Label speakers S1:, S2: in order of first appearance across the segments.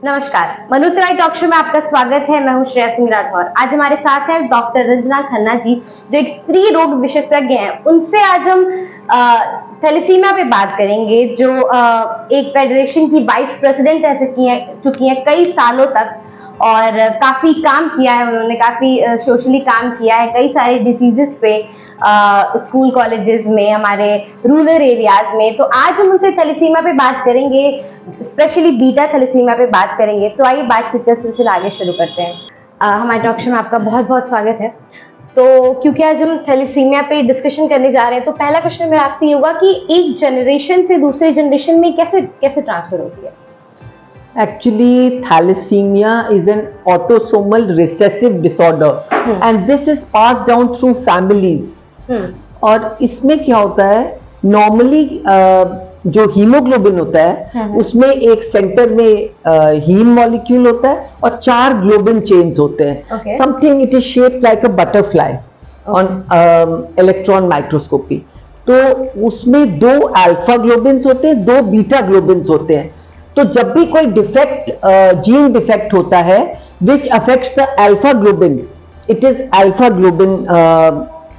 S1: नमस्कार, मनोतराई talk show में आपका स्वागत है। मैं हूं श्रेया सिंह राठौर। आज हमारे साथ है डॉक्टर रंजना खन्ना जी, जो एक स्त्री रोग विशेषज्ञ हैं। उनसे आज हम थैलेसीमिया पे बात करेंगे, जो एक फेडरेशन की वाइस प्रेसिडेंट रह चुकी हैं कई सालों तक, और काफी काम किया है उन्होंने, काफी सोशली काम किया है कई सारे डिसीजेस पे, स्कूल कॉलेजेस में, हमारे रूरल एरियाज में। तो आज हम उनसे थैलेसीमिया पे बात करेंगे, स्पेशली बीटा थैलेसीमिया पे बात करेंगे। तो आइए बातचीत का सिलसिला आगे शुरू करते हैं। हमारे टॉक शो में आपका बहुत बहुत स्वागत है। तो क्योंकि आज हम थैलेसीमिया पे डिस्कशन करने जा रहे हैं, तो पहला क्वेश्चन मेरा आपसे ये होगा कि एक जनरेशन से दूसरे जनरेशन में कैसे ट्रांसफर होती है?
S2: Actually, thalassemia is an autosomal recessive disorder and this is passed down through families. और इसमें क्या होता है, नॉर्मली जो हीमोग्लोबिन होता है उसमें एक सेंटर में हीम मॉलिक्यूल होता है और 4 ग्लोबिन चेन्स होते हैं। Something it is shaped like a butterfly on electron microscopy. तो उसमें 2 अल्फा ग्लोबिन्स होते हैं, 2 बीटा ग्लोबिन्स होते हैं। तो जब भी कोई डिफेक्ट, जीन डिफेक्ट होता है which affects the alpha globin, it is alpha globin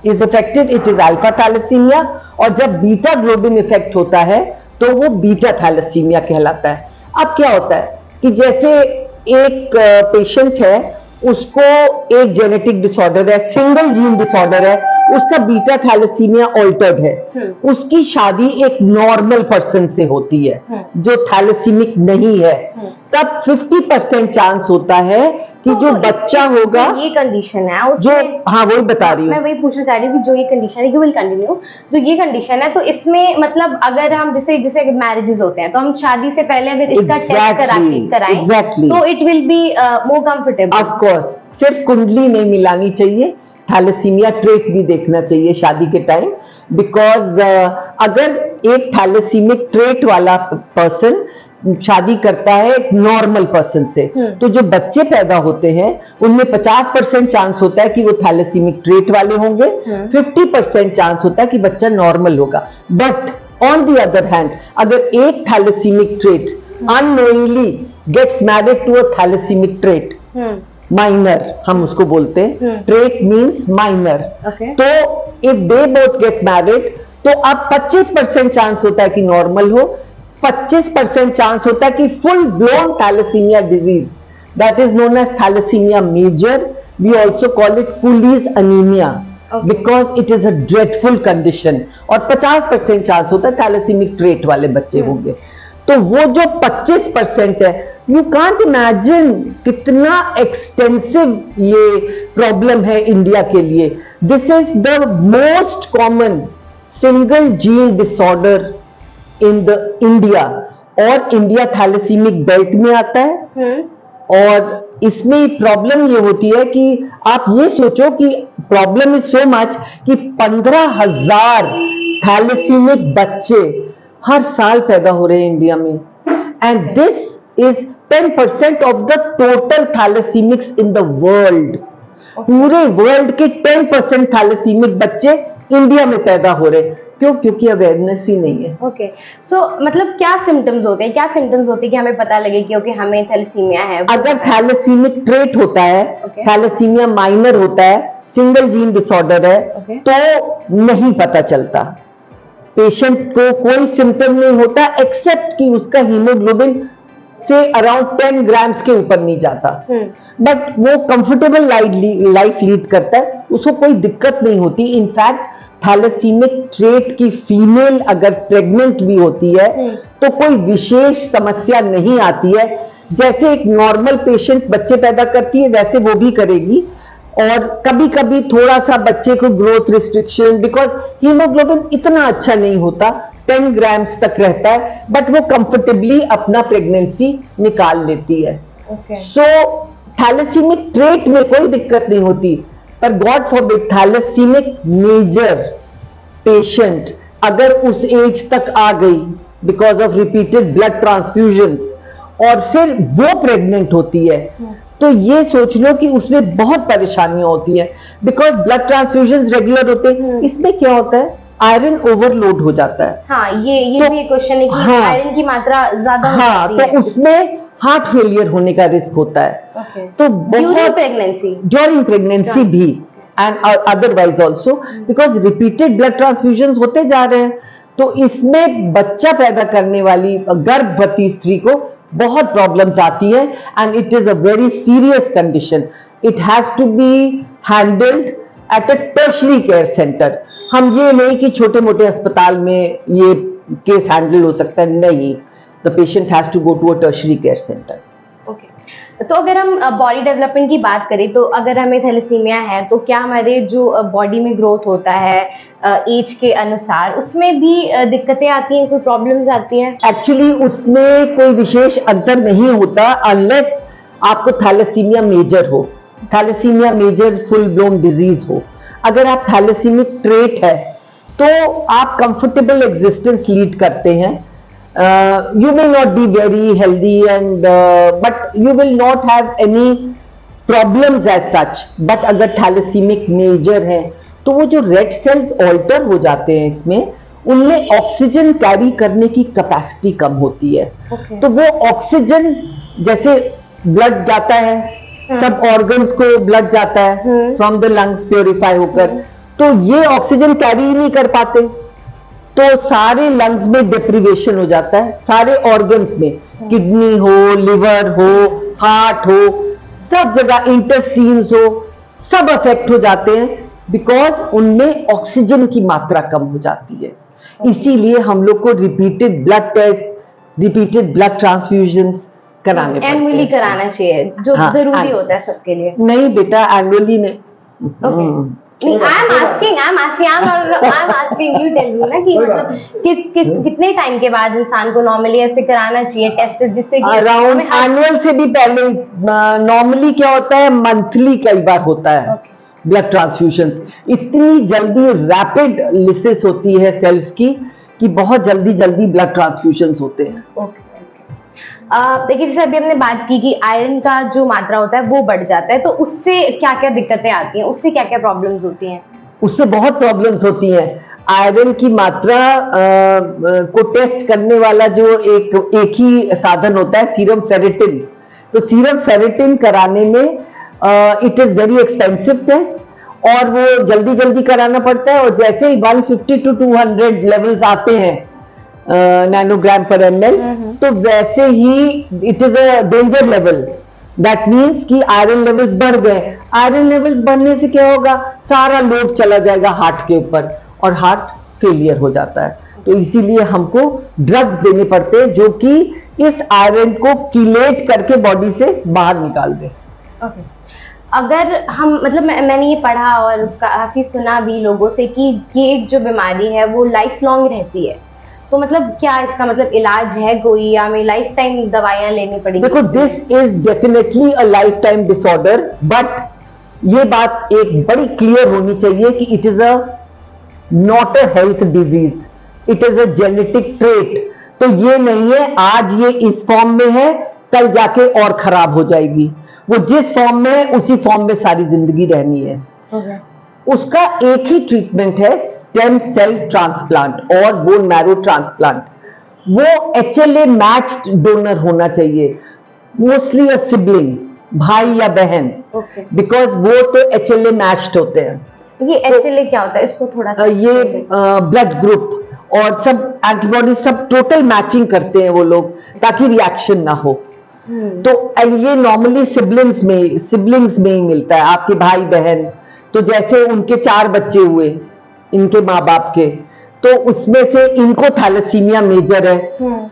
S2: is affected, it is alpha thalassaemia. और जब बीटा ग्लोबिन इफेक्ट होता है तो वो बीटा थैलेसीमिया कहलाता है। अब क्या होता है कि जैसे एक पेशेंट है, उसको एक जेनेटिक डिसऑर्डर है, सिंगल जीन डिसऑर्डर है, उसका बीटा थैलेसीमिया ऑल्टर्ड है, उसकी शादी एक नॉर्मल पर्सन से होती है जो थैलेसीमिक नहीं है, तब 50% चांस होता है कि जो बच्चा होगा,
S1: ये कंडीशन है
S2: जो, हाँ वही बता रही हूँ
S1: मैं, वही पूछना चाह रही हूँ कि जो ये कंडीशन है, यू विल कंटिन्यू, जो ये कंडीशन है, तो इसमें मतलब अगर हम जैसे मैरिजेस होते हैं तो हम शादी से पहले अगर इसका टेस्ट कराएं तो it will be more comfortable.
S2: Of course, सिर्फ कुंडली नहीं मिलानी चाहिए, थैलेसीमिया ट्रेट भी देखना चाहिए शादी के टाइम, बिकॉज अगर एक थैलेसीमिक ट्रेट वाला पर्सन शादी करता है एक नॉर्मल पर्सन से, तो जो बच्चे पैदा होते हैं उनमें 50% चांस होता है कि वो थैलेसीमिक ट्रेट वाले होंगे, 50% चांस होता है कि बच्चा नॉर्मल होगा। But on the other hand, अगर एक thalassaemic trait unknowingly gets married to a thalassaemic trait, minor हम उसको बोलते हैं, ट्रेट मीन्स माइनर, तो if they both get married तो अब 25% चांस होता है कि नॉर्मल हो, 25% चांस होता है कि full blown thalassaemia disease, that is known as thalassaemia major, we also call it Cooley's anaemia, because it is a dreadful condition. और 50% चांस होता है थैलेसीमिक ट्रेट वाले बच्चे होंगे। तो वो जो 25% है, यू कांट इमेजिन कितना एक्सटेंसिव ये प्रॉब्लम है इंडिया के लिए। This is the most common single gene disorder in the India, और इंडिया थैलेसीमिक बेल्ट में आता है। और इसमें प्रॉब्लम ये होती है कि आप ये सोचो कि प्रॉब्लम इज सो मच कि 15,000 थैलेसीमिक बच्चे हर साल पैदा हो रहे हैं इंडिया में, and this is 10% of the total thalassemics in the world. पूरे वर्ल्ड के 10% थैलेसीमिक बच्चे इंडिया में पैदा हो रहे हैं। क्यों? क्योंकि अवेयरनेस ही नहीं है।
S1: ओके, सो मतलब क्या सिम्टम्स होते हैं कि हमें पता लगे कि ओके हमें थैलेसीमिया है?
S2: अगर थैलेसीमिक ट्रेट होता है, थैलेसीमिया माइनर होता है, सिंगल जीन डिसऑर्डर है, तो नहीं पता चलता, पेशेंट को कोई सिम्टम नहीं होता एक्सेप्ट कि उसका हीमोग्लोबिन से अराउंड 10 ग्राम्स के ऊपर नहीं जाता, बट वो कंफर्टेबल लाइफ लीड करता है, उसको कोई दिक्कत नहीं होती। इनफैक्ट थैलेसीमिक ट्रेट की फीमेल अगर प्रेग्नेंट भी होती है तो कोई विशेष समस्या नहीं आती है, जैसे एक नॉर्मल पेशेंट बच्चे पैदा करती है वैसे वो भी करेगी। और कभी कभी थोड़ा सा बच्चे को ग्रोथ रिस्ट्रिक्शन, बिकॉज हीमोग्लोबिन इतना अच्छा नहीं होता, 10 ग्राम्स तक रहता है, बट वो कंफर्टेबली अपना प्रेगनेंसी निकाल लेती है। सो थैलेसीमिक ट्रेट में कोई दिक्कत नहीं होती, पर God forbid thalassaemic major patient अगर उस एज तक आ गई because of repeated blood transfusions और फिर वो प्रेग्नेंट होती है, तो ये सोच लो कि उसमें बहुत परेशानियां होती है, बिकॉज ब्लड ट्रांसफ्यूजन्स रेगुलर होते हैं। इसमें क्या होता है, आयरन ओवरलोड हो जाता है।
S1: हाँ, ये भी एक क्वेश्चन है कि आयरन की मात्रा ज्यादा
S2: तो उसमें हार्ट फेलियर होने का रिस्क होता है।
S1: Okay.
S2: तो
S1: ड्यूरिंग प्रेगनेंसी,
S2: ड्यूरिंग प्रेगनेंसी भी and otherwise also, because repeated blood transfusion होते जा रहे हैं। तो इसमें बच्चा पैदा करने वाली गर्भवती स्त्री को बहुत प्रॉब्लम्स आती है and it is a very serious condition. It has to be handled at a tertiary care centre. हम ये नहीं कि छोटे मोटे अस्पताल में ये केस हैंडल हो सकता है, नहीं, the patient has to go to a tertiary care centre.
S1: Okay. तो अगर हम बॉडी डेवलपमेंट की बात करें, तो अगर हमें थैलेसीमिया है तो क्या हमारे जो बॉडी में ग्रोथ होता है एज के अनुसार, उसमें भी दिक्कतें आती हैं, कोई प्रॉब्लम्स आती हैं?
S2: एक्चुअली उसमें कोई विशेष अंतर नहीं होता अनलेस आपको थैलेसीमिया मेजर हो, thalassaemia major full blown disease हो। अगर आप थैलेसीमिक ट्रेट है तो आप कंफर्टेबल एग्जिस्टेंस लीड करते हैं। You may not be very healthy but you will not have any problems as such. But अगर थैलेसीमिक मेजर है तो वो जो रेड सेल्स ऑल्टर हो जाते हैं इसमें, उनमें ऑक्सीजन कैरी करने की कैपेसिटी कम होती है।
S1: Okay.
S2: तो वो ऑक्सीजन, जैसे ब्लड जाता है, सब ऑर्गन्स को ब्लड जाता है फ्रॉम द लंग्स प्योरीफाई होकर, तो ये ऑक्सीजन कैरी ही नहीं कर पाते, तो सारे लंग्स में डिप्रीवेशन हो जाता है, सारे ऑर्गन्स में, किडनी हो, लिवर हो, हार्ट हो, सब जगह इंटेस्टाइन्स हो, सब अफेक्ट हो जाते हैं बिकॉज उनमें ऑक्सीजन की मात्रा कम हो जाती है। इसीलिए हम लोग को repeated blood test, repeated blood transfusions कराने पड़ते हैं।
S1: एनुअली कराना चाहिए, जो जरूरी होता है सबके लिए।
S2: नहीं बेटा, एनुअली नहीं।
S1: I'm asking you, tell me ना कि मतलब कितने टाइम के बाद इंसान को नॉर्मली ऐसे कराना चाहिए टेस्ट, जिससे कि
S2: अराउंड एनुअल से भी पहले। नॉर्मली क्या होता है, मंथली कई बार होता है ब्लड ट्रांसफ्यूजन्स। इतनी जल्दी रैपिड लिसिस होती है सेल्स की कि बहुत जल्दी जल्दी ब्लड ट्रांसफ्यूजन्स होते हैं।
S1: देखिए, जैसे अभी हमने बात की कि आयरन का जो मात्रा होता है वो बढ़ जाता है, तो उससे क्या क्या दिक्कतें आती हैं, उससे क्या क्या प्रॉब्लम्स होती हैं?
S2: उससे बहुत प्रॉब्लम्स होती हैं। आयरन की मात्रा को टेस्ट करने वाला जो एक ही साधन होता है, सीरम फेरेटिन। तो सीरम फेरेटिन कराने में it is very expensive test और वो जल्दी जल्दी कराना पड़ता है, और जैसे ही 150 to 200 लेवल्स आते हैं नैनोग्राम पर ml, तो वैसे ही it is a danger level. That means कि आयरन लेवल्स बढ़ गए। आयरन लेवल्स बढ़ने से क्या होगा, सारा लोड चला जाएगा हार्ट के ऊपर और हार्ट फेलियर हो जाता है। तो इसीलिए हमको ड्रग्स देने पड़ते हैं जो कि इस आयरन को किलेट करके बॉडी से बाहर निकाल दे।
S1: अगर हम मतलब मैंने ये पढ़ा और काफी सुना भी लोगों से कि ये जो बीमारी है वो लाइफ लॉन्ग रहती है, तो मतलब क्या इसका मतलब इलाज है कोई, या हमें लाइफ टाइम दवाइयां लेनी पड़ेगी?
S2: देखो, this is definitely a life time disorder, but ये बात एक बड़ी क्लियर होनी चाहिए कि it is a not a health disease, it is a genetic trait. तो ये नहीं है आज ये इस फॉर्म में है, कल जाके और खराब हो जाएगी। वो जिस फॉर्म में है उसी फॉर्म में सारी जिंदगी रहनी है। उसका एक ही ट्रीटमेंट है, स्टेम सेल ट्रांसप्लांट और बोन मैरो ट्रांसप्लांट। वो HLA मैच्ड डोनर होना चाहिए, मोस्टली अ सिबलिंग, भाई या बहन, बिकॉज वो तो HLA मैच्ड होते हैं।
S1: ये HLA क्या होता है, इसको थोड़ा सा
S2: ये ब्लड ग्रुप और सब एंटीबॉडी सब टोटल मैचिंग करते हैं वो लोग, ताकि रिएक्शन ना हो। तो ये नॉर्मली सिबलिंग्स में ही मिलता है, आपके भाई बहन। तो जैसे उनके 4 बच्चे हुए इनके माँ बाप के, तो उसमें से इनको थैलेसीमिया मेजर है,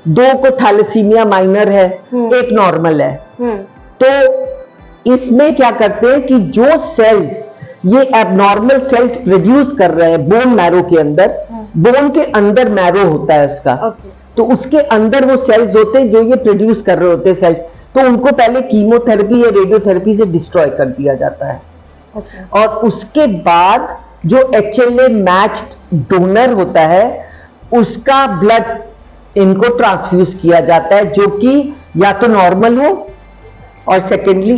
S2: 2 को थैलेसीमिया माइनर है, 1 नॉर्मल है। तो इसमें क्या करते हैं कि जो सेल्स ये एबनॉर्मल सेल्स प्रोड्यूस कर रहे हैं बोन मैरो के अंदर, बोन के अंदर मैरो होता है उसका, तो उसके अंदर वो सेल्स होते हैं जो ये प्रोड्यूस कर रहे होते हैं सेल्स, तो उनको पहले कीमोथेरेपी या रेडियोथेरेपी से डिस्ट्रॉय कर दिया जाता है। और उसके बाद जो HLA मैच्ड डोनर होता है उसका ब्लड इनको ट्रांसफ्यूज किया जाता है, जो कि या तो नॉर्मल हो और सेकेंडली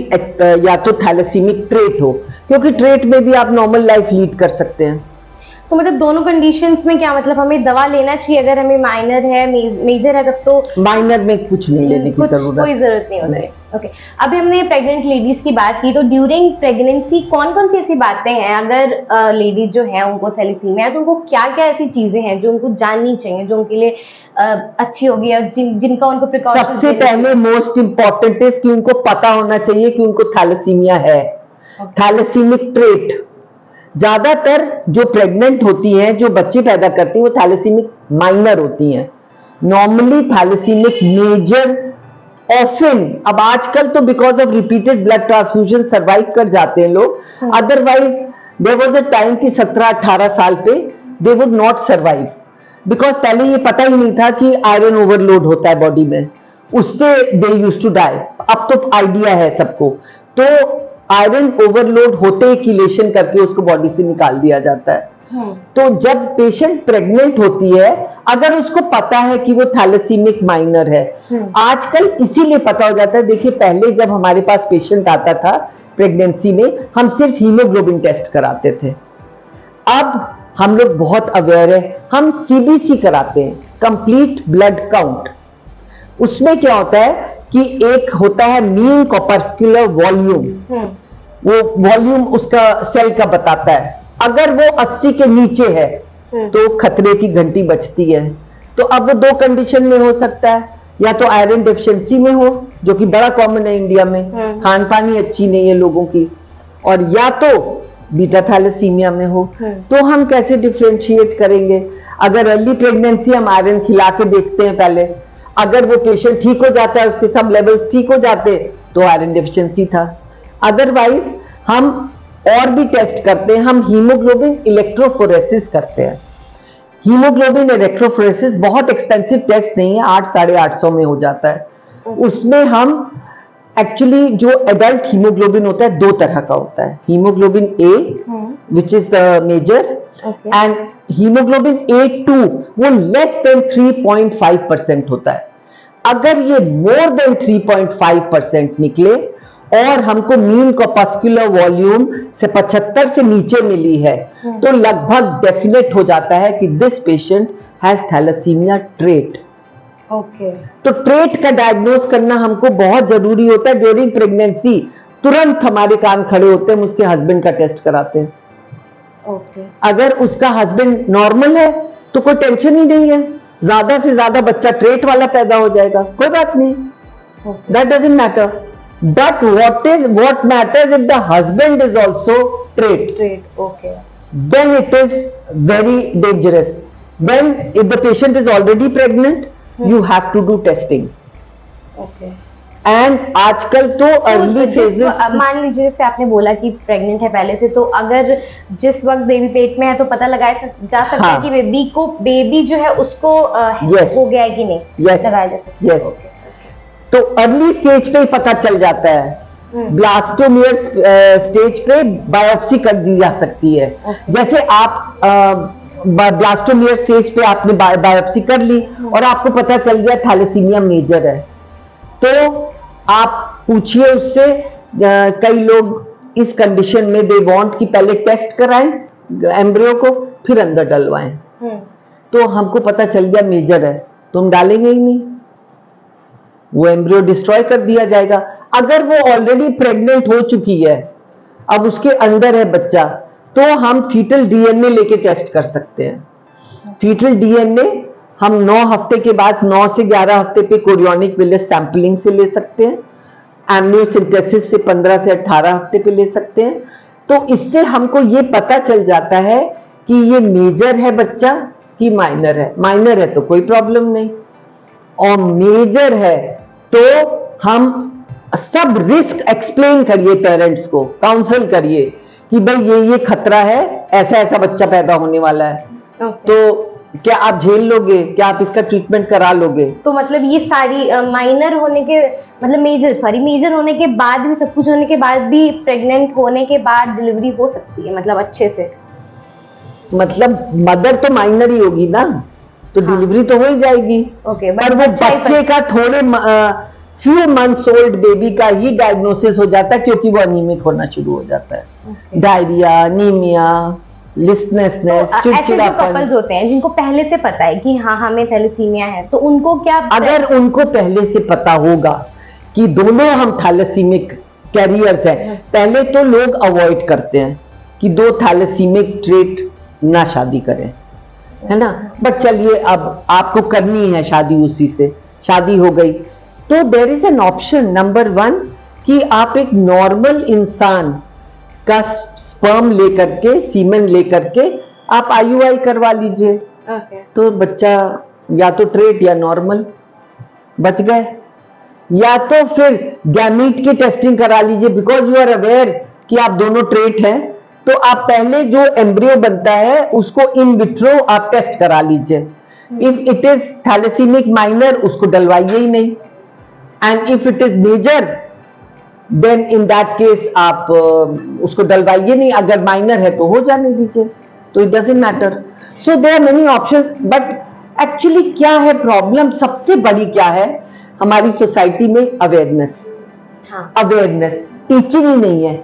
S2: या तो थैलेसीमिक ट्रेट हो, क्योंकि ट्रेट में भी आप नॉर्मल लाइफ लीड कर सकते हैं।
S1: तो मतलब दोनों कंडीशंस में क्या मतलब हमें दवा लेना चाहिए अगर हमें माइनर है मेजर है तब तो
S2: माइनर में कुछ नहीं लेने की
S1: कुछ
S2: जरूरत,
S1: कोई जरूरत नहीं होती।
S2: नहीं।
S1: ओके, अभी हमने प्रेग्नेंट लेडीज की बात की, तो ड्यूरिंग प्रेगनेंसी कौन कौन सी ऐसी बातें हैं अगर लेडीज जो है उनको थैलेसीमिया है तो उनको क्या क्या ऐसी चीजें हैं जो उनको जाननी चाहिए जो उनके लिए अच्छी होगी और जिनका उनको प्रिकॉशन
S2: सबसे पहले मोस्ट इम्पोर्टेंट है कि उनको पता होना चाहिए कि उनको थैलेसीमिया है, थैलेसीमिक ट्रेट। ज्यादातर जो प्रेग्नेंट होती हैं, जो बच्चे पैदा करती हैं, वो थैलेसीमिक माइनर होती हैं। नॉर्मली थैलेसीमिक मेजर ऑफन, अब आजकल तो because of repeated blood transfusion survive कर जाते हैं लोग, otherwise there was a time कि 17-18 साल पे they would not survive, because पहले ये पता ही नहीं था कि आयरन ओवरलोड होता है बॉडी में, उससे दे यूज्ड टू डाई। अब तो आइडिया है सबको, तो आयरन ओवरलोड होते ही किलेशन करके उसको बॉडी से निकाल दिया जाता है। तो जब पेशेंट प्रेग्नेंट होती है, अगर उसको पता है कि वो थैलेसीमिक माइनर है, आजकल इसीलिए पता हो जाता है। देखिए पहले जब हमारे पास पेशेंट आता था प्रेगनेंसी में, हम सिर्फ हीमोग्लोबिन टेस्ट कराते थे। अब हम लोग बहुत अवेयर है, हम सीबीसी कराते हैं, कंप्लीट ब्लड काउंट। उसमें क्या होता है कि एक होता है मीन कॉर्पस्कुलर वॉल्यूम, वो वॉल्यूम उसका सेल का बताता है। अगर वो 80 के नीचे है तो खतरे की घंटी बजती है। तो अब वो दो कंडीशन में हो सकता है, या तो आयरन डेफिशिएंसी में हो, जो कि बड़ा कॉमन है इंडिया में, खान पान ही अच्छी नहीं है लोगों की, और या तो बीटा थैलेसीमिया में हो। तो हम कैसे डिफरेंशिएट करेंगे? अगर अर्ली प्रेगनेंसी हम आयरन खिला के देखते हैं पहले, अगर वो पेशेंट ठीक हो जाता है, उसके सब लेवल्स ठीक हो जाते, तो आयरन डेफिशिएंसी था। अदरवाइज हम और भी टेस्ट करते हैं, हम हीमोग्लोबिन इलेक्ट्रोफोरेसिस करते हैं। हीमोग्लोबिन इलेक्ट्रोफोरेसिस बहुत एक्सपेंसिव टेस्ट नहीं है, 800-850 में हो जाता है। उसमें हम एक्चुअली जो एडल्ट हीमोग्लोबिन होता है दो तरह का होता है, haemoglobin A which is the major, and haemoglobin A2 वो लेस देन 3.5% होता है। अगर ये मोर देन 3.5% निकले और हमको मीन कॉर्पस्कुलर वॉल्यूम से 75 से नीचे मिली है, तो लगभग डेफिनेट हो जाता है कि this patient has thalassaemia trait.
S1: Okay,
S2: तो ट्रेट का डायग्नोज करना हमको बहुत जरूरी होता है। ड्यूरिंग प्रेगनेंसी तुरंत हमारे कान खड़े होते हैं, हम उसके हस्बैंड का टेस्ट कराते हैं। अगर उसका हस्बैंड नॉर्मल है तो कोई टेंशन ही नहीं है, ज्यादा से ज्यादा बच्चा ट्रेट वाला पैदा हो जाएगा, कोई बात नहीं, that doesn't matter. But what matters if the husband is also trait,
S1: okay,
S2: then it is very dangerous. Then if the patient is already pregnant, you have to do testing.
S1: okay.
S2: And आजकल तो early phases,
S1: मान लीजिए जैसे आपने बोला कि pregnant है पहले से, तो अगर जिस वक्त बेबी पेट में है तो पता लगाया जा सकता है कि बेबी जो है उसको हो गया है कि नहीं, लगाया जा सकता है।
S2: यस, तो अर्ली स्टेज पे ही पता चल जाता है। ब्लास्टोमियर स्टेज पे बायोप्सी कर दी जा सकती है। जैसे आप ब्लास्टोमियर स्टेज पे आपने बायोप्सी कर ली और आपको पता चल गया थैलेसीमिया मेजर है, तो आप पूछिए उससे। कई लोग इस कंडीशन में दे वांट कि पहले टेस्ट कराएं एम्ब्रियो को, फिर अंदर डलवाएं। तो हमको पता चल गया मेजर है तो हम डालेंगे ही नहीं, वो एम्ब्रियो डिस्ट्रॉय कर दिया जाएगा। अगर वो ऑलरेडी प्रेग्नेंट हो चुकी है, अब उसके अंदर है बच्चा, तो हम फीटल डीएनए लेके टेस्ट कर सकते हैं। फीटल डीएनए हम 9 हफ्ते के बाद 9 से 11 हफ्ते पे कोरियोनिक विलस सैंपलिंग से ले सकते हैं, एमनियोसिंथेसिस से 15 से 18 हफ्ते पे ले सकते हैं। तो इससे हमको ये पता चल जाता है कि ये मेजर है बच्चा कि माइनर है। माइनर है तो कोई प्रॉब्लम नहीं, और मेजर है तो हम सब रिस्क एक्सप्लेन करिए पेरेंट्स को, काउंसल करिए कि भाई ये खतरा है, ऐसा ऐसा बच्चा पैदा होने वाला है। तो क्या आप झेल लोगे, क्या आप इसका ट्रीटमेंट करा लोगे?
S1: तो मतलब ये सारी माइनर होने के मतलब मेजर होने के बाद भी, सब कुछ होने के बाद भी, प्रेग्नेंट होने के बाद डिलीवरी हो सकती है मतलब अच्छे से?
S2: मतलब मदर तो माइनर ही होगी ना, तो डिलीवरी तो हो ही जाएगी।
S1: ओके,
S2: पर वो बच्चे का थोड़े फ्यू मंथ्स ओल्ड बेबी का ही डायग्नोसिस हो जाता है, क्योंकि वो अनीमिक होना शुरू हो जाता है। डायरिया, अनीमिया, लिस्टनेसनेस,
S1: ऐसे जो
S2: चिड़चिड़ापन।
S1: कपल्स होते हैं जिनको पहले से पता है कि हाँ हमें थैलेसीमिया है, तो उनको क्या
S2: अगर उनको पहले से पता होगा कि दोनों हम थैलेसीमिक कैरियर्स हैं, पहले तो लोग अवॉइड करते हैं कि दो थैलेसीमिक ट्रेट ना शादी करें, है ना। बट चलिए, अब आपको करनी है शादी, उसी से शादी हो गई तो there is an option number 1 कि आप एक नॉर्मल इंसान का स्पर्म लेकर के, सीमेन लेकर के आप IUI करवा लीजिए।
S1: ओके।
S2: तो बच्चा या तो ट्रेट या नॉर्मल बच गए, या तो फिर गैमीट की टेस्टिंग करा लीजिए, बिकॉज यू आर अवेयर कि आप दोनों ट्रेट हैं। तो आप पहले जो एम्ब्रियो बनता है उसको इन विट्रो आप टेस्ट करा लीजिए। If it is thalassaemic minor, उसको डलवाइए ही नहीं, and if it is major then in that case आप उसको डलवाइए नहीं। अगर माइनर है तो हो जाने दीजिए, तो it doesn't matter. So there are many options, but actually क्या है प्रॉब्लम, सबसे बड़ी क्या है हमारी सोसाइटी में? अवेयरनेस।
S1: हाँ।
S2: अवेयरनेस, टीचिंग ही नहीं है।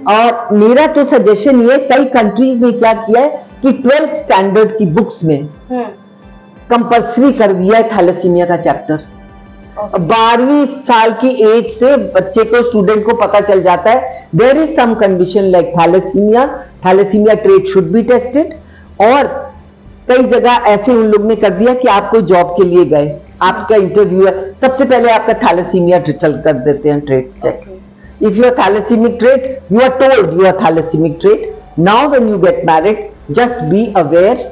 S2: और मेरा तो सजेशन ये, कई कंट्रीज ने क्या किया है कि 12th स्टैंडर्ड की बुक्स में कंपल्सरी कर दिया है थैलेसीमिया का चैप्टर। 12वीं साल की एज से बच्चे को, स्टूडेंट को पता चल जाता है there is some condition like thalassaemia, thalassaemia trait should be tested. और कई जगह ऐसे उन लोग ने कर दिया कि आप कोई जॉब के लिए गए, आपका इंटरव्यू है, सबसे पहले आपका थैलेसीमिया चल कर देते हैं trait check. If you are thalassemic trait, you are told you are thalassemic trait. Now when you get married, just be aware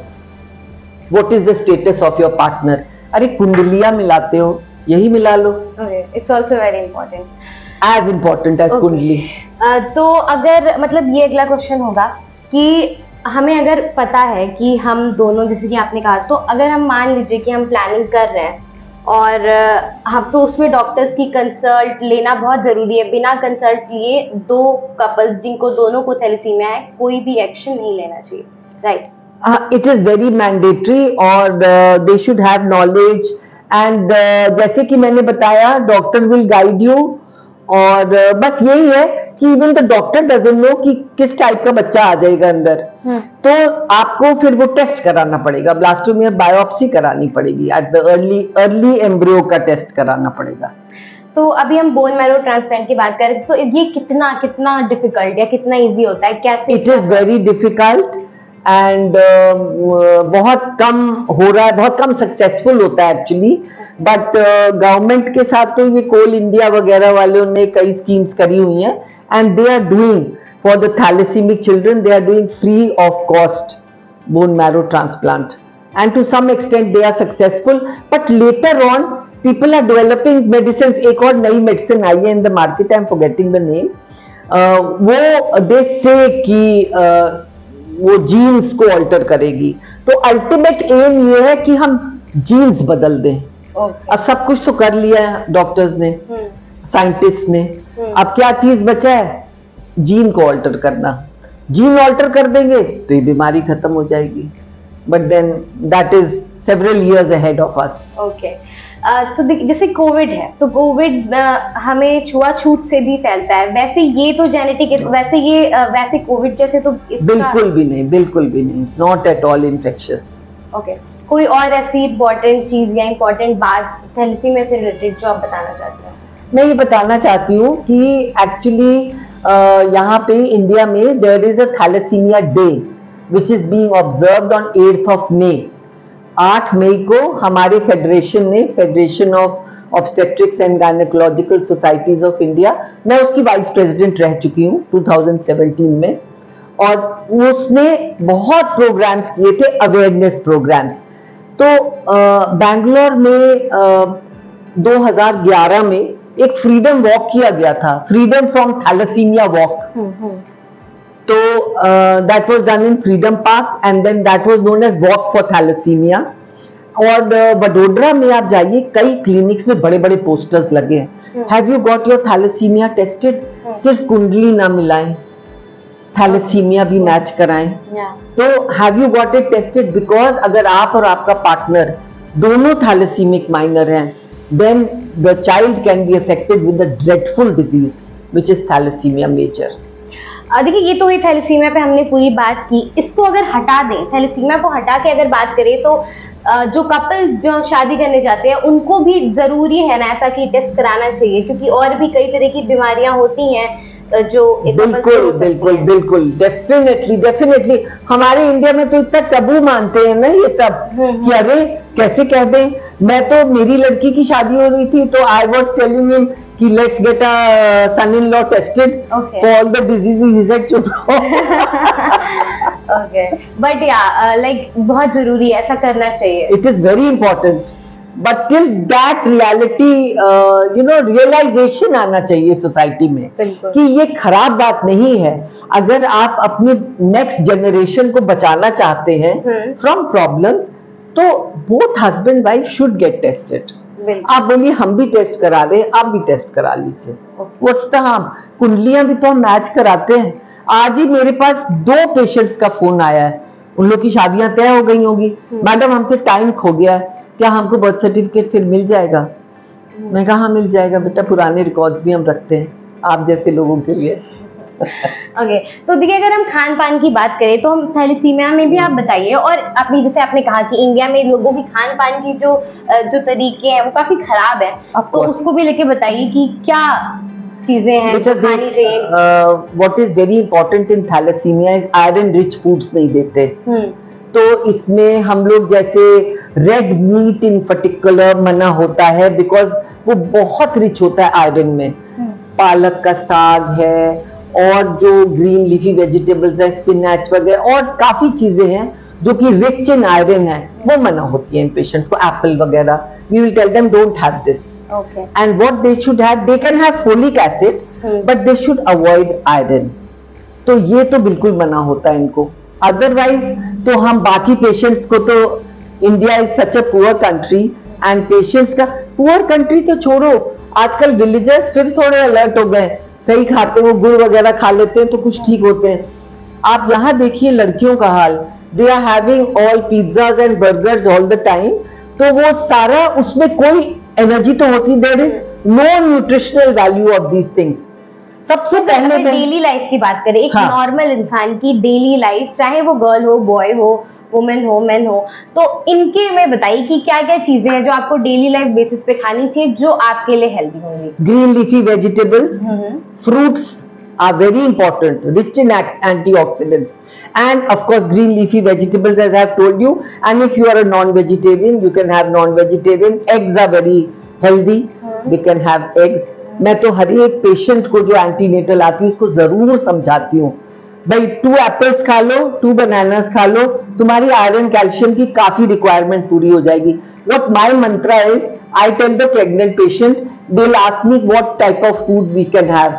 S2: what is the status of your partner. अरे कुंडलियां मिलाते हो, यही मिला लो।
S1: It's also very important,
S2: as important as कुंडली।
S1: तो अगर मतलब ये अगला क्वेश्चन होगा कि हमें अगर पता है कि हम दोनों, जैसे कि आपने कहा, तो अगर हम मान लीजिए कि हम प्लानिंग कर रहे हैं और हम, तो उसमें डॉक्टर्स की कंसल्ट लेना बहुत ज़रूरी है। बिना कंसल्ट लिए दो कपल्स जिनको दोनों को थैलेसीमिया है, कोई भी एक्शन नहीं लेना चाहिए, right?
S2: It is very mandatory, और they should have knowledge. And जैसे कि मैंने बताया, डॉक्टर विल गाइड यू। और बस यही है कि even the doctor doesn't know कि किस टाइप का बच्चा आ जाएगा अंदर। तो आपको फिर वो टेस्ट कराना पड़ेगा, ब्लास्टोमिया बायोप्सी करानी पड़ेगी, एट द अर्ली एम्ब्रियो का टेस्ट कराना पड़ेगा।
S1: तो अभी हम बोन मैरो ट्रांसप्लांट की बात करें, तो ये कितना डिफिकल्ट या कितना इजी होता है, कैसे?
S2: It is very difficult and बहुत कम हो रहा है, बहुत कम सक्सेसफुल होता है एक्चुअली। बट गवर्नमेंट के साथ तो ये कोल इंडिया वगैरह वालों ने कई स्कीम्स करी हुई हैं, and they are doing for the thalassaemic children, they are doing free of cost bone marrow transplant, and to some extent they are successful. But later on people are developing medicine. एक और नई medicine आई है in the market, I am forgetting the name. वो they से कि वो jeans को अल्टर करेगी। तो अल्टीमेट एम ये है कि हम जीन्स बदल दें। अब सब कुछ तो कर लिया है डॉक्टर्स ने, साइंटिस्ट ने, अब क्या चीज बचा है? जीन को अल्टर करना। जीन अल्टर कर देंगे तो ये बीमारी खत्म हो जाएगी, but then that is several years ahead of us.
S1: Okay. तो जैसे कोविड है, तो कोविड हमें छुआछूत से भी फैलता है, वैसे ये तो जेनेटिक है, वैसे ये वैसे कोविड जैसे तो इसका...
S2: बिल्कुल भी नहीं, बिल्कुल भी नहीं, not at all infectious.
S1: Okay. कोई और ऐसी इंपॉर्टेंट चीज या इंपॉर्टेंट बात थैलेसीमिया से रिलेटेड जो आप बताना चाहते हैं?
S2: मैं ये बताना चाहती हूँ कि एक्चुअली यहाँ पे इंडिया में there is a thalassaemia day which is being observed on 8th of May। 8 मई को हमारे फेडरेशन ने, federation of obstetrics and gynaecological societies of India, मैं उसकी वाइस प्रेसिडेंट रह चुकी हूँ 2017 में, और उसने बहुत प्रोग्राम्स किए थे, अवेयरनेस प्रोग्राम्स। तो बैंगलोर में 2011 में एक फ्रीडम वॉक किया गया था, फ्रीडम फ्रॉम थैलेसीमिया वॉक। तो that was done in Freedom Park, and then that was known as walk for thalassaemia. और वडोदरा में आप जाइए, कई क्लिनिक्स में बड़े बड़े पोस्टर्स लगे हैं, have you got your thalassaemia tested. सिर्फ कुंडली ना मिलाएं, थैलेसीमिया भी मैच कराएं। तो have you got it tested, because अगर आप और आपका पार्टनर दोनों थैलेसीमिक माइनर हैं, then the child can be affected with a dreadful disease which is thalassemia major.
S1: देखिए ये तो हुई थैलेसीमिया पे हमने पूरी बात की। इसको अगर हटा दें, थैलेसीमिया को हटा के अगर बात करें तो जो कपल्स जो शादी करने जाते हैं उनको भी जरूरी है ना ऐसा कि टेस्ट कराना चाहिए, क्योंकि और भी कई तरह की बीमारियां होती हैं जो एक couple से हो
S2: बिल्कुल
S1: सकती
S2: बिल्कुल
S1: हैं।
S2: बिल्कुल, डेफिनेटली डेफिनेटली। हमारे इंडिया में तो इतना टबू मानते हैं ना ये सब कि अरे कैसे कह दें। मैं तो, मेरी लड़की की शादी हो रही थी तो आई वाज टेलिंग हिम कि let's get a son in law tested
S1: Okay.
S2: For all the diseases. He said चुप।
S1: ओके, बट या लाइक बहुत जरूरी है, ऐसा करना चाहिए।
S2: It is very important, but till that reality, realization आना चाहिए सोसाइटी में
S1: बिल्कुल।
S2: कि ये खराब बात नहीं है। अगर आप अपने नेक्स्ट जनरेशन को बचाना चाहते हैं फ्रॉम प्रॉब्लम्स, तो both husband wife should get tested.
S1: बिल्कुल।
S2: आप बोलिए हम भी टेस्ट करा रहे हैं, आप भी टेस्ट करा लीजिए। What's the harm? कुंडलियां भी तो हम मैच कराते हैं। आज ही मेरे पास 2 पेशेंट्स का फोन आया है, उन लोग की शादियां तय हो गई होगी। मैडम हमसे टाइम खो गया है, क्या हमको बर्थ सर्टिफिकेट फिर मिल जाएगा? मैं कहा हाँ मिल जाएगा बेटा, पुराने रिकॉर्ड्स भी हम रखते हैं आप जैसे लोगों के लिए।
S1: ओके, तो देखिए अगर हम खान पान की बात करें तो हम थैलेसीमिया में भी आप बताइए, और अपनी जैसे आपने कहा कि इंडिया में लोगों की खान पान की जो जो तरीके हैं वो काफी खराब है,
S2: Of
S1: तो
S2: course.
S1: उसको भी लेके बताइए कि क्या चीजें हैं जो खानी चाहिए।
S2: What is very important in thalassaemia is iron rich foods नहीं देते। तो इसमें हम लोग जैसे रेड मीट इन पर्टिकुलर मना होता है, बिकॉज वो बहुत रिच होता है आयरन में। पालक का साग है, और जो ग्रीन लीफी वेजिटेबल्स है, स्पिनच वगैरह, और काफी चीजें हैं जो कि रिच इन आयरन है, वो मना होती है इन पेशेंट्स को। एप्पल वगैरह, we will tell them don't have this.
S1: Okay,
S2: And what they should have, they can have folic acid, but they should avoid iron. तो ये तो बिल्कुल मना होता है इनको। अदरवाइज तो हम बाकी पेशेंट्स को तो, India is such a poor country, and patients का पुअर कंट्री तो छोड़ो, आजकल विलेजर्स फिर थोड़े अलर्ट हो गए, सही खाते, वो गुड़ वगैरह खा लेते हैं तो कुछ ठीक होते हैं। आप यहाँ देखिए लड़कियों का हाल, they are having all pizzas and burgers all the time, तो वो सारा, उसमें कोई एनर्जी तो होती, there is no nutritional value of these things. सबसे पहले
S1: डेली लाइफ की बात करें, एक
S2: हाँ।
S1: नॉर्मल इंसान की डेली लाइफ, चाहे वो गर्ल हो, बॉय हो, वुमेन हो, मेन हो, तो इनके में बताइए कि क्या क्या चीजें हैं जो आपको डेली लाइफ बेसिस पे खानी चाहिए जो आपके लिए हेल्दी होंगी।
S2: Green leafy vegetables, fruits are very important, rich in antioxidants, and of course green leafy vegetables, as I have told you. And if you are a non-vegetarian, you can have non-vegetarian. Eggs are very healthy, they can have eggs. मैं तो हर एक patient को जो antenatal आती है उसको जरूर समझाती हूँ, भाई 2 एप्पल्स खा लो, 2 बनानास खा लो, तुम्हारी आयरन कैल्शियम की काफी रिक्वायरमेंट पूरी हो जाएगी। What my mantra is, I tell the pregnant patient, they'll ask me what type of food we can have.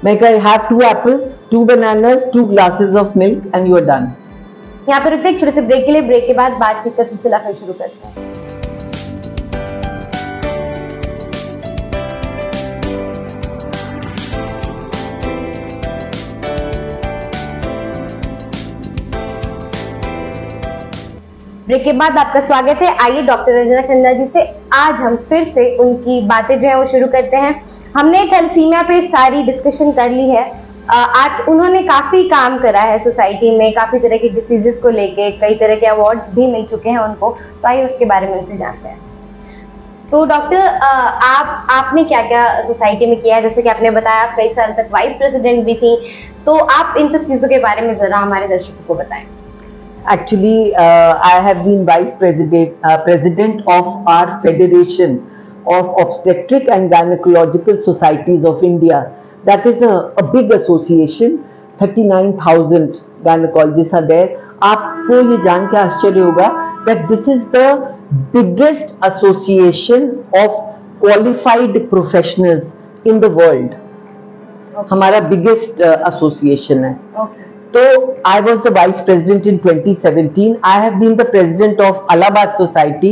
S2: मैं कह have 2 apples, 2 bananas, 2 glasses of milk and you are done.
S1: यहाँ पे रुकते हैं एक छोटे से ब्रेक के लिए, ब्रेक के बाद बातचीत का सिलसिला फिर शुरू करते हैं। ब्रेक के बाद आपका स्वागत है। आइए डॉक्टर रंजना खन्ना जी से आज हम फिर से उनकी बातें जो है वो शुरू करते हैं। हमने थैलेसीमिया पे सारी डिस्कशन कर ली है। आज उन्होंने काफी काम करा है सोसाइटी में, काफी तरह के डिसीजेस को लेके कई तरह के अवार्ड्स भी मिल चुके हैं उनको, तो आइए उसके बारे में उनसे जानते हैं। तो डॉक्टर आपने क्या क्या सोसाइटी में किया है? जैसे कि आपने बताया आप कई साल तक वाइस प्रेसिडेंट भी थी, तो आप इन सब चीजों के बारे में जरा हमारे दर्शकों को बताएं।
S2: Actually, I have been vice president of our Federation of Obstetric and Gynecological Societies of India. That is a big association. 39,000 gynecologists are there. आपको ये जान के आश्चर्य होगा that this is the biggest association of qualified professionals in the world. हमारा biggest association है.
S1: Okay.
S2: So I was the vice president in 2017. I have been the president of Allahabad Society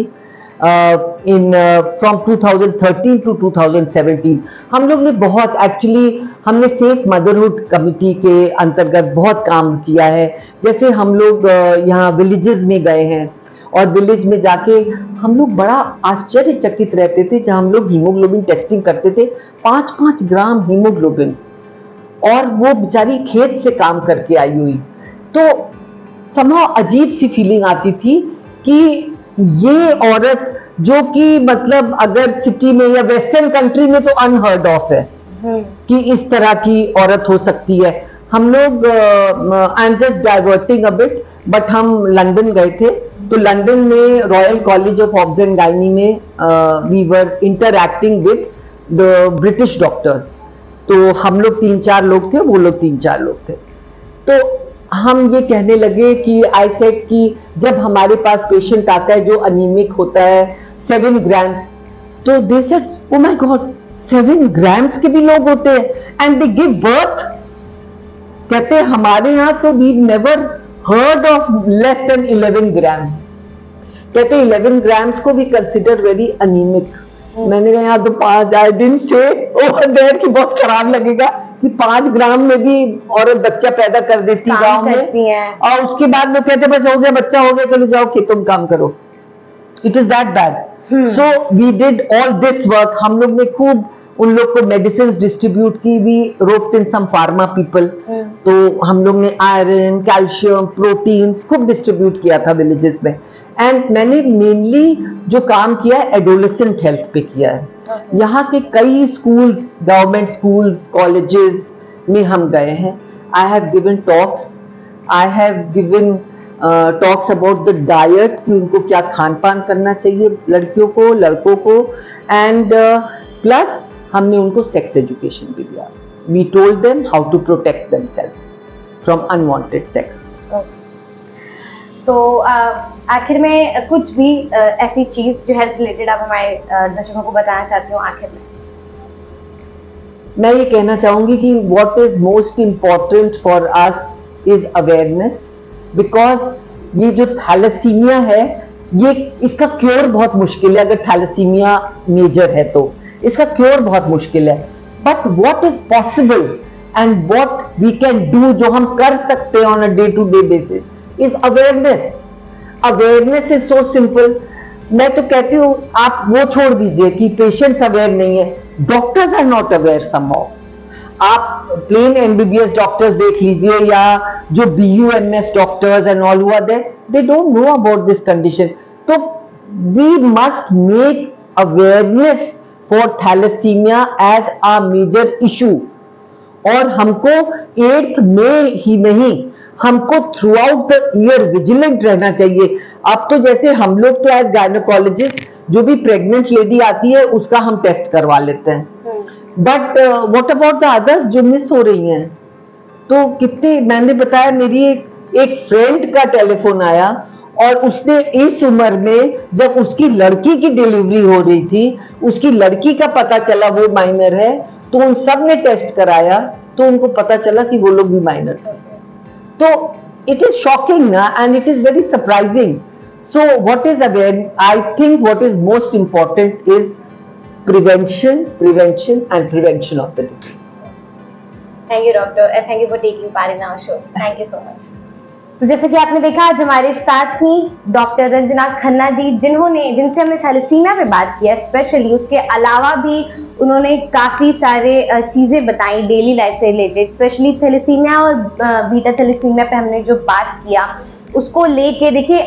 S2: from 2013 to 2017. हम लोग ने बहुत हमने safe motherhood committee के अंतर्गत बहुत काम किया है। जैसे हम लोग यहाँ विलेजेस में गए हैं और विलेज में जाके हम लोग बड़ा आश्चर्यचकित रहते थे जहाँ हम लोग हीमोग्लोबिन टेस्टिंग करते थे, 5-5 ग्राम हीमोग्लोबिन। और वो बेचारी खेत से काम करके आई हुई, तो समहाउ अजीब सी फीलिंग आती थी कि ये औरत जो कि मतलब अगर सिटी में या वेस्टर्न कंट्री में तो अनहर्ड ऑफ है कि इस तरह की औरत हो सकती है। हम लोग I am just diverting a bit, but हम लंदन गए थे, तो लंदन में Royal College of Obs and Gynae में we were interacting with the British doctors. तो हम लोग 3-4 लोग थे, वो लोग 3-4 लोग थे। तो हम ये कहने लगे कि आई सेड कि जब हमारे पास पेशेंट आता है जो अनीमिक होता है 7 ग्राम्स, तो they said oh my God 7 grams के भी लोग होते हैं एंड दे गिव बर्थ। कहते हैं हमारे यहाँ तो we never heard of less than 11 gram. कहते हैं 11 ग्राम्स को भी कंसिडर वेरी अनीमिक। मैंने कहा यहाँ तो 5, I didn't say over there कि बहुत खराब लगेगा कि 5 ग्राम में भी औरत बच्चा पैदा कर देती गांव में, और उसके बाद वो कहते बस हो गया, बच्चा हो गया, चलो जाओ खेतों में काम करो। It is that bad. So we did all this work. हम लोग ने खूब उन लोग को मेडिसिन डिस्ट्रीब्यूट की, we roped in some pharma people. तो हम लोग ने आयरन, कैल्शियम, प्रोटीन्स खूब डिस्ट्रीब्यूट किया था विलेजेस में। एंड मैंने मेनली जो काम किया है एडोलेसेंट हेल्थ पे किया है। यहाँ के कई स्कूल्स, गवर्नमेंट स्कूल्स, कॉलेजेस में हम गए हैं। I have given talks, I have given talks about the diet कि उनको क्या खान पान करना चाहिए लड़कियों को, लड़कों को, एंड प्लस हमने उनको सेक्स एजुकेशन भी दिया। We told them how to protect themselves from unwanted sex.
S1: तो आखिर में कुछ भी ऐसी चीज जो हेल्थ रिलेटेड आप हमारे दर्शकों को बताना चाहते हो आखिर में?
S2: मैं ये कहना चाहूंगी कि what is most important for us is awareness, because ये जो थैलेसीमिया है ये इसका क्योर बहुत मुश्किल है। अगर थैलेसीमिया मेजर है तो इसका क्योर बहुत मुश्किल है, but what is possible and what we can do, जो हम कर सकते हैं on a day to day basis, is awareness. Awareness is so simple. मैं तो कहती हूँ आप वो छोड़ दीजिए कि पेशेंट्स अवेयर नहीं है, doctors are not aware somehow. आप प्लेन एमबीबीएस डॉक्टर्स देख लीजिए या जो BUMS doctors and all who are there, they don't know about this condition. तो we must make awareness for thalassaemia as a major issue. और हमको 8th में ही नहीं, हमको throughout the year vigilant रहना चाहिए। अब तो जैसे हम लोग तो एज गायनोकोलॉजिस्ट जो भी प्रेग्नेंट लेडी आती है उसका हम टेस्ट करवा लेते हैं, but what about the others जो मिस हो रही हैं? तो कितने, मैंने बताया मेरी एक फ्रेंड का टेलीफोन आया और उसने इस उम्र में जब उसकी लड़की की डिलीवरी हो रही थी, उसकी लड़की का पता चला वो माइनर है, तो उन सब ने टेस्ट कराया तो उनको पता चला कि वो लोग भी माइनर थे। तो इट इज शॉकिंग ना, and it is very surprising. So what is aware, I think what is most important is prevention and prevention of the disease.
S1: Thank you doctor, and thank you for taking part in our show. Thank you so much. तो जैसे कि आपने देखा आज हमारे साथ थी doctor Ranjana Khanna ji, जिनसे हमने थैलेसीमिया पे बात किया स्पेशली। उसके अलावा भी उन्होंने काफ़ी सारे चीज़ें बताई डेली लाइफ से रिलेटेड, स्पेशली थैलेसीमिया और बीटा थैलेसीमिया पे हमने जो बात किया उसको लेके देखिए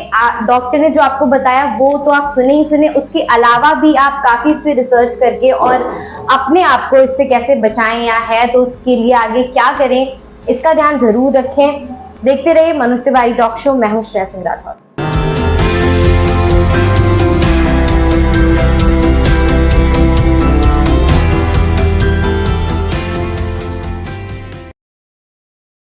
S1: डॉक्टर ने जो आपको बताया वो तो आप सुने ही सुने, उसके अलावा भी आप काफ़ी इस पे रिसर्च करके और अपने आप को इससे कैसे बचाएं या है तो उसके लिए आगे क्या करें इसका ध्यान ज़रूर रखें। देखते रहिए मनोज तिवारी टॉक शो। मैं हूँ श्रेया सिंह राठौर।